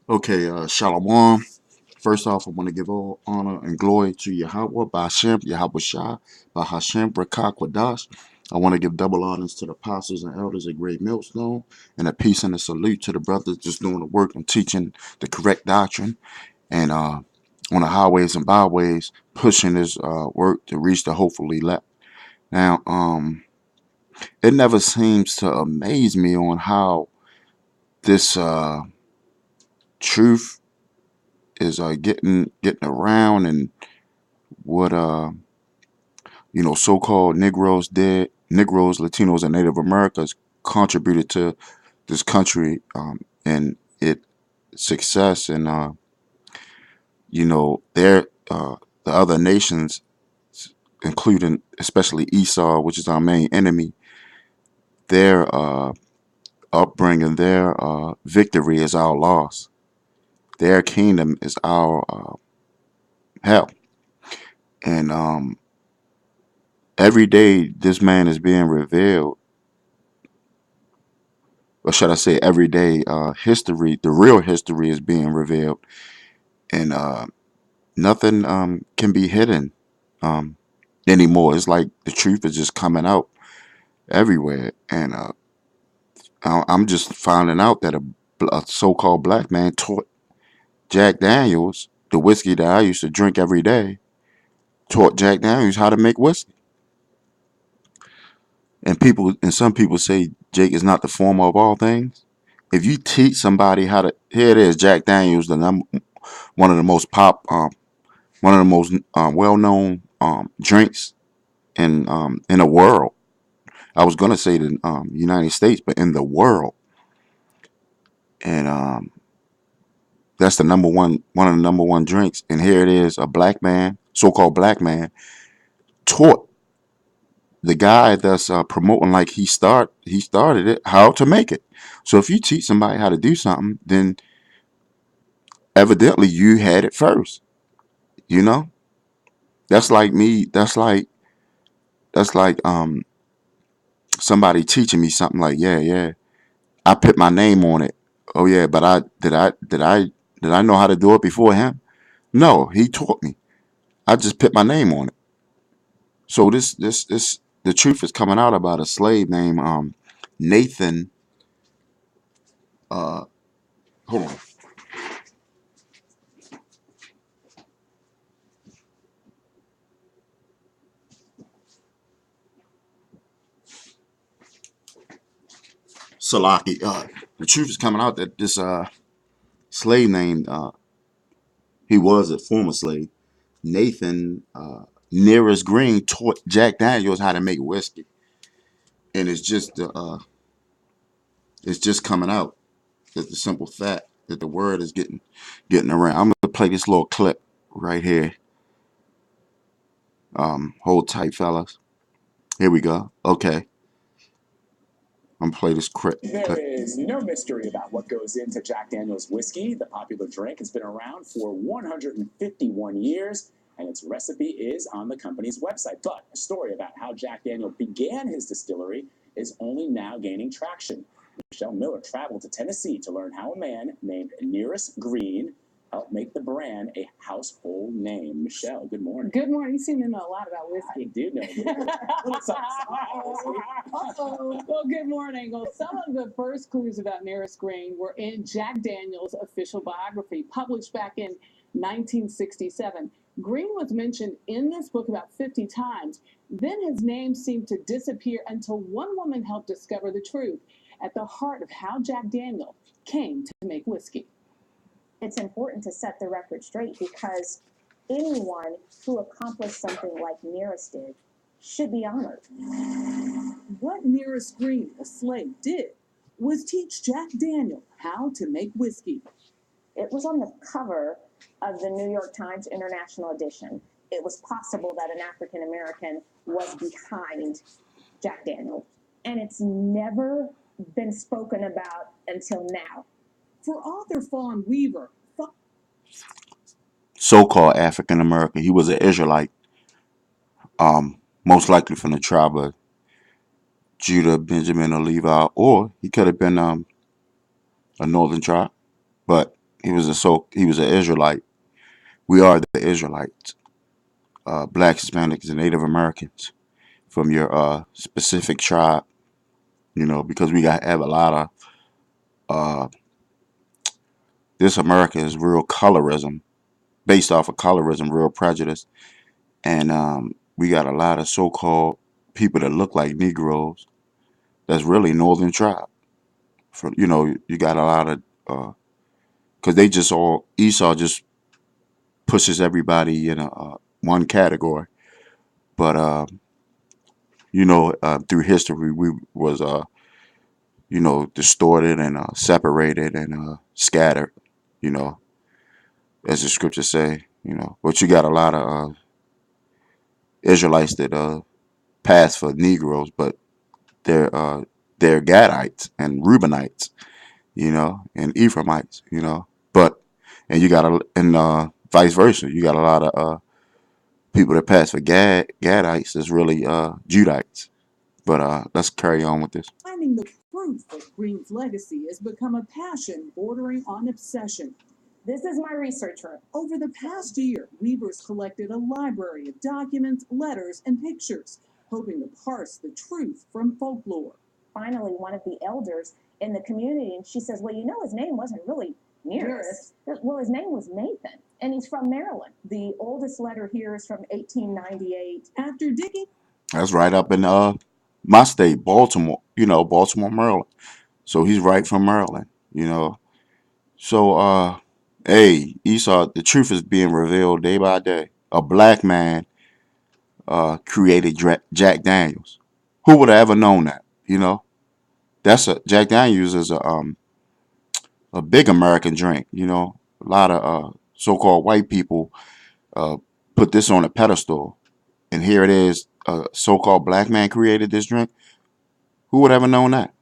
Okay, Shalom. First off, I want to give all honor and glory to Yahweh, Ba'ashem, Yahweh Shah, Bahashem, Brakak, Wadash. I want to give double honors to the apostles and elders at Great Millstone, and a peace and a salute to the brothers just doing the work and teaching the correct doctrine, and on the highways and byways, pushing this work to reach the hopefully elect. Now, it never seems to amaze me on how this truth is getting around, and what so-called Negroes, Latinos, and Native Americans contributed to this country, and its success, and their the other nations, including especially Esau, which is our main enemy. Their upbringing, their victory is our loss. Their kingdom is our hell, and every day this man is being revealed, or should I say, every day, history, the real history, is being revealed, and nothing can be hidden um, anymore. It's like the truth is just coming out everywhere, and I'm just finding out that a so-called black man taught Jack Daniels, the whiskey that I used to drink every day, taught Jack Daniels how to make whiskey. And some people say Jake is not the former of all things. If you teach somebody how to, here it is, Jack Daniels, one of the most one of the most well-known drinks in the world. I was gonna say the United States, but in the world, and that's the one of the number one drinks. And here it is, a black man, so-called black man, taught the guy that's promoting like he started it, how to make it. So if you teach somebody how to do something, then evidently you had it first. You know, that's like me. That's like somebody teaching me something like, yeah, yeah, I put my name on it. Oh yeah, but I know how to do it before him? No, he taught me. I just put my name on it. So this the truth is coming out about a slave named Nathan. Uh, Hold on. Salaki. The truth is coming out that this slave named he was a former slave, Nathan Nearest Green, taught Jack Daniels how to make whiskey, and it's just coming out. That the simple fact that the word is getting around. I'm gonna play this little clip right here. Hold tight, fellas. Here we go. Okay, I'm gonna play this clip. There is no mystery about what goes into Jack Daniel's whiskey. The popular drink has been around for 151 years, and its recipe is on the company's website. But a story about how Jack Daniel began his distillery is only now gaining traction. Michelle Miller traveled to Tennessee to learn how a man named Nearest Green helped make the brand a household name. Michelle, good morning. Good morning. You seem to know a lot about whiskey. I do know. Well, good morning. Well, some of the first clues about Nearest Green were in Jack Daniel's official biography, published back in 1967. Green was mentioned in this book about 50 times. Then his name seemed to disappear until one woman helped discover the truth at the heart of how Jack Daniel came to make whiskey. It's important to set the record straight because anyone who accomplished something like Nearest did should be honored. What Nearest Green, a slave, did was teach Jack Daniel how to make whiskey. It was on the cover of the New York Times International Edition. It was possible that an African American was behind Jack Daniel, and it's never been spoken about until now. For author Fawn Weaver, So-called African American. He was an Israelite, most likely from the tribe of Judah, Benjamin, or Levi, or he could have been a northern tribe. But he was an Israelite. We are the Israelites, blacks, Hispanics, and Native Americans from your specific tribe. You know, because we got have a lot of uh, this America is real colorism, based off of colorism, real prejudice, and we got a lot of so-called people that look like Negroes. That's really Northern tribe. For you know, you got a lot of because they just all Esau just pushes everybody in a one category. But you know, through history, we was you know, distorted and separated and scattered. You know, as the scriptures say. You know, but you got a lot of Israelites that pass for Negroes, but they're Gadites and Reubenites. You know, and Ephraimites. You know, but and you got and vice versa. You got a lot of people that pass for Gadites is really Judites. But let's carry on with this. Finding the proof of Green's legacy has become a passion bordering on obsession. This is my research room. Over the past year, Weavers collected a library of documents, letters, and pictures, hoping to parse the truth from folklore. Finally, one of the elders in the community, and she says, well, you know, his name wasn't really Nearest. Well, his name was Nathan, and he's from Maryland. The oldest letter here is from 1898. After digging, That's right up in my state, Baltimore. You know, Baltimore, Maryland. So he's right from Maryland. You know. So hey, Esau, the truth is being revealed day by day. A black man created Jack Daniels. Who would have ever known that? You know, Jack Daniels is a big American drink. You know, a lot of so-called white people put this on a pedestal, and here it is. A so-called black man created this drink. Who would ever known that?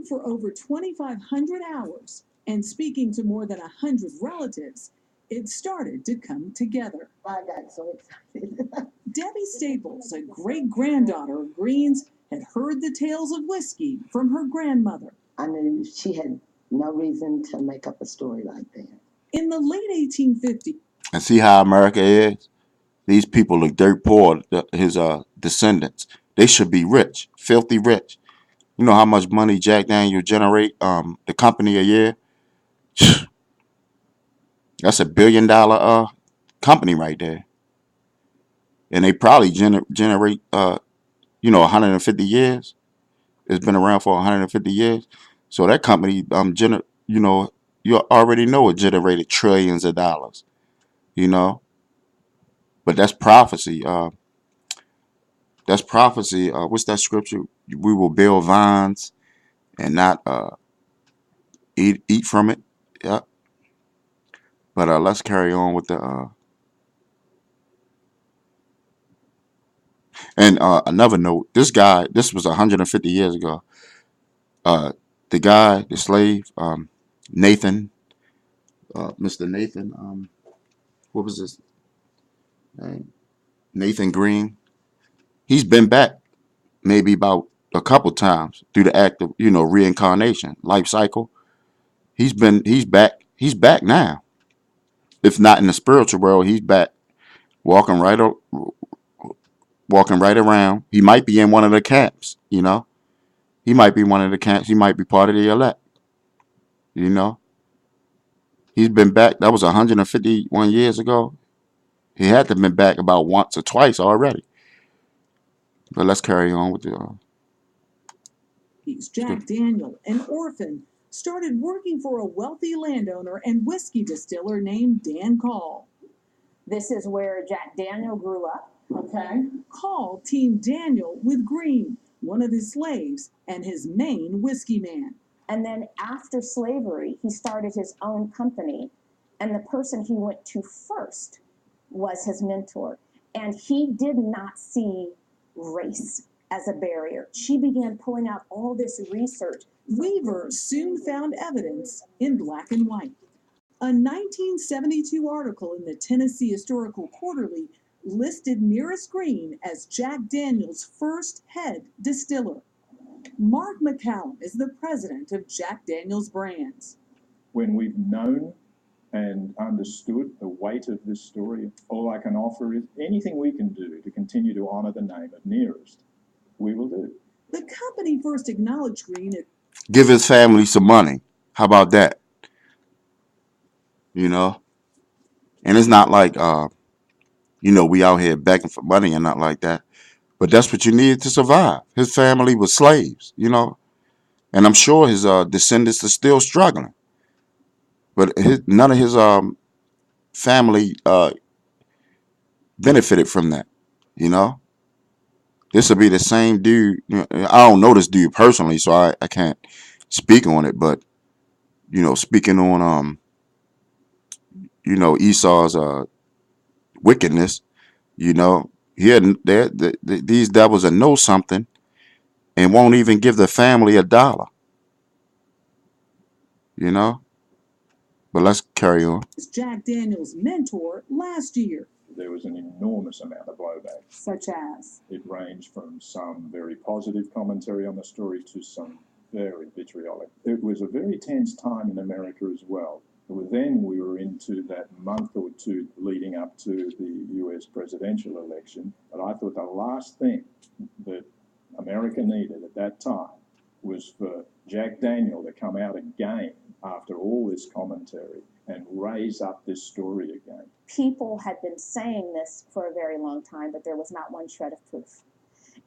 for over 2,500 hours and speaking to more than 100 relatives, it started to come together. I got so excited. Debbie Staples, a great-granddaughter of Green's, had heard the tales of whiskey from her grandmother. I knew she had no reason to make up a story like that. In the late 1850s, And see how America is? These people look dirt poor, his descendants. They should be rich, filthy rich. You know how much money Jack Daniel generate the company a year? That's $1 billion company right there. And they probably generate 150 years. It's been around for 150 years. So that company you already know it generated trillions of dollars. You know? But that's prophecy. That's prophecy. What's that scripture? We will build vines and not eat from it. Yeah. But let's carry on with the. And another note. This was 150 years ago. The slave, Nathan, Mr. Nathan. What was his name? Nathan Green. He's been back maybe about a couple times through the act of reincarnation, life cycle. He's back. He's back now. If not in the spiritual world, he's back, walking right around. He might be in one of the camps. You know, he might be one of the camps. He might be part of the elect. You know, he's been back. That was 151 years ago. He had to have been back about once or twice already. But let's carry on with the. Jack Daniel, an orphan, started working for a wealthy landowner and whiskey distiller named Dan Call. This is where Jack Daniel grew up. Okay. Call teamed Daniel with Green, one of his slaves and his main whiskey man. And then after slavery, he started his own company. And the person he went to first was his mentor. And he did not see race as a barrier. She began pulling out all this research. Weaver soon found evidence in black and white. A 1972 article in the Tennessee Historical Quarterly listed Nearest Green as Jack Daniel's first head distiller. Mark McCallum is the president of Jack Daniel's Brands. when we've known and understood the weight of this story, all I can offer is anything we can do to continue to honour the name of Nearest, we will do. The company first acknowledged Green as Give his family some money. How about that? You know? And it's not like, we out here begging for money and not like that. But that's what you needed to survive. His family was slaves, and I'm sure his descendants are still struggling. But none of his family benefited from that, you know. This will be the same dude. I don't know this dude personally, so I can't speak on it. But speaking on Esau's wickedness, here these devils that know something and won't even give the family $1, But let's carry on. Jack Daniels' mentor last year. There was an enormous amount of blowback. Such as? It ranged from some very positive commentary on the story to some very vitriolic. It was a very tense time in America as well. Then we were into that month or two leading up to the US presidential election. But I thought the last thing that America needed at that time was for Jack Daniel to come out again after all this commentary and raise up this story again. People had been saying this for a very long time, but there was not one shred of proof.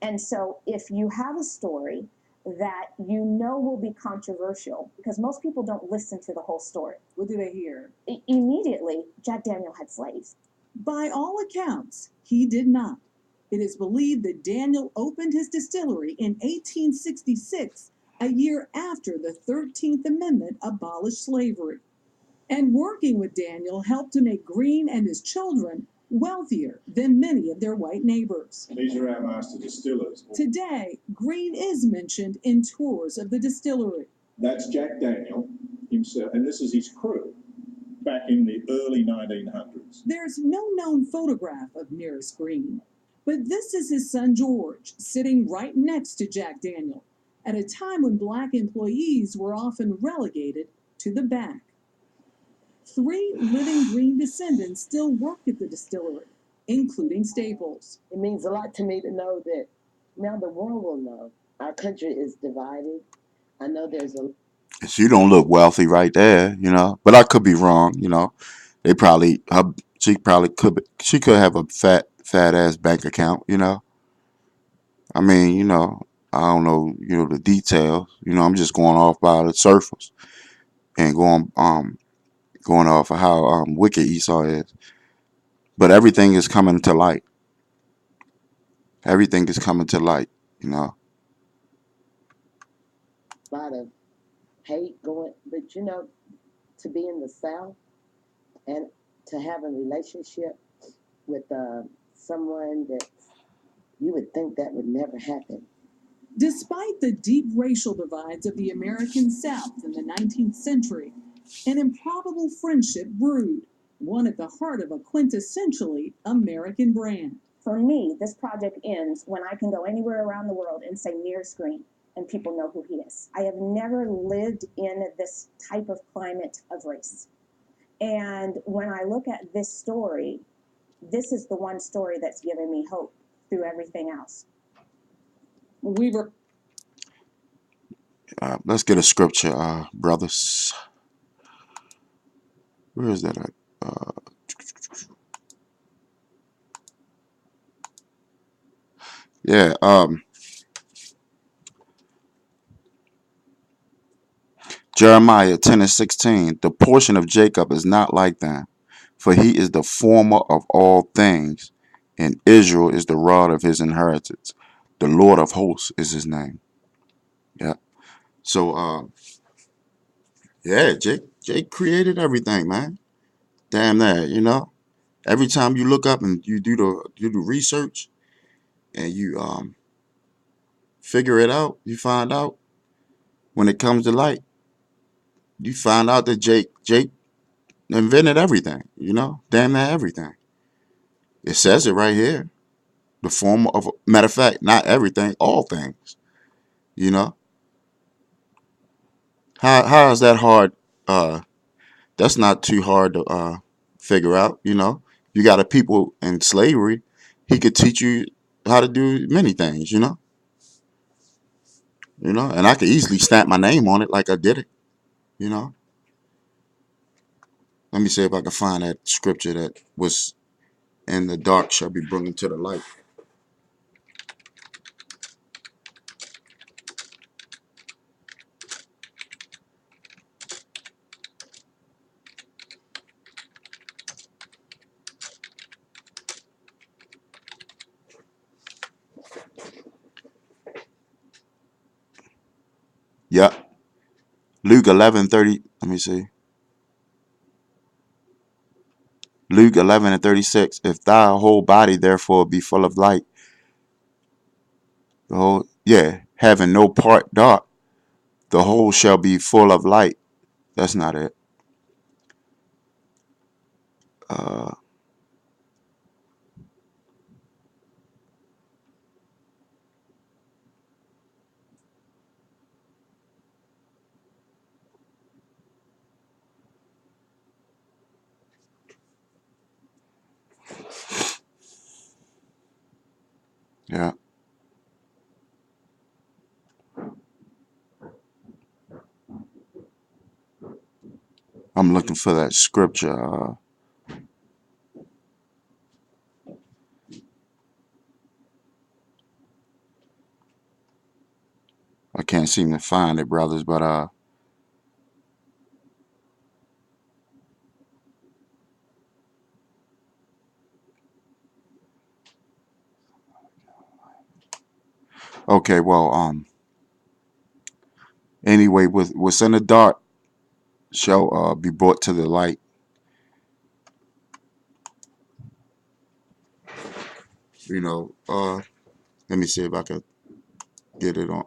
And so if you have a story that will be controversial, because most people don't listen to the whole story. What do they hear? Immediately, Jack Daniel had slaves. By all accounts, he did not. It is believed that Daniel opened his distillery in 1866, a year after the 13th Amendment abolished slavery. And working with Daniel helped to make Green and his children wealthier than many of their white neighbors. These are our master distillers. Today, Green is mentioned in tours of the distillery. That's Jack Daniel himself, and this is his crew back in the early 1900s. There's no known photograph of Nearest Green, but this is his son George, sitting right next to Jack Daniel, at a time when black employees were often relegated to the back. 3 living Green descendants still work at the distillery, including Staples. It means a lot to me to know that now the world will know. Our country is divided. I know there's a... She don't look wealthy right there, But I could be wrong, She could have a fat ass bank account, I mean, I don't know, the details. I'm just going off by the surface and going off of how wicked Esau is. But everything is coming to light. Everything is coming to light, A lot of hate going, but to be in the South and to have a relationship with someone that you would think that would never happen. Despite the deep racial divides of the American South in the 19th century, an improbable friendship brewed, one at the heart of a quintessentially American brand. For me, this project ends when I can go anywhere around the world and say Nearest Green, and people know who he is. I have never lived in this type of climate of race. And when I look at this story, this is the one story that's given me hope through everything else. Let's get a scripture, brothers. Where is that at? Jeremiah 10:16. The portion of Jacob is not like them, for he is the former of all things, and Israel is the rod of his inheritance. The Lord of hosts is his name. Yeah. So, Jake created everything, man. Damn that, Every time you look up and you do the research and you figure it out, you find out when it comes to light, you find out that Jake invented everything, damn that everything. It says it right here. The form of, matter of fact, not everything, all things, How is that hard That's not too hard to figure out. You got a people in slavery. He could teach you how to do many things. And I could easily stamp my name on it like I did it. You know. Let me see if I can find that scripture that was in the dark shall be brought into the light. Yep. Luke 11:30. Let me see. Luke 11:36. If thy whole body therefore be full of light, having no part dark, the whole shall be full of light. That's not it. Uh, yeah. I'm looking for that scripture. I can't seem to find it, brothers, but okay, well, anyway, what's in the dark shall be brought to the light. Let me see if I can get it on.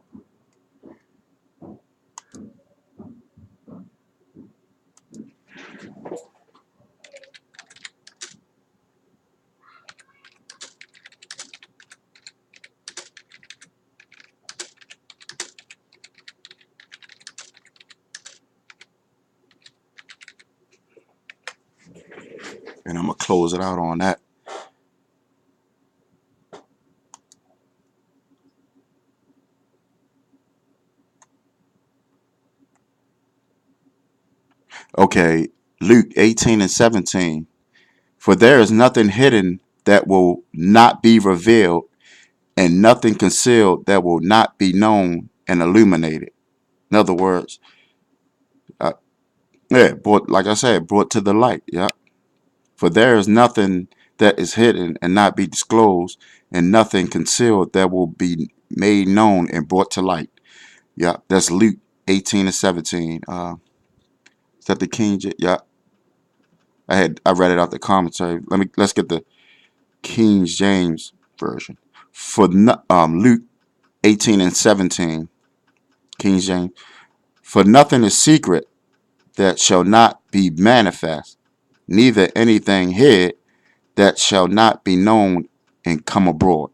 And I'm gonna close it out on that. Okay, Luke 18:17. For there is nothing hidden that will not be revealed, and nothing concealed that will not be known and illuminated. In other words, uh, like I said, brought to the light. Yeah. For there is nothing that is hidden and not be disclosed, and nothing concealed that will be made known and brought to light. Yeah, that's Luke 18:17. Is that the King James? Yeah, I read it out the commentary. Let's get the King James version. For Luke 18:17, King James. For nothing is secret that shall not be manifest, neither anything hid that shall not be known and come abroad.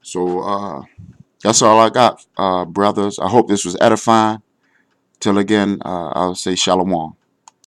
So that's all I got, brothers. I hope this was edifying. Till again, I'll say shalom.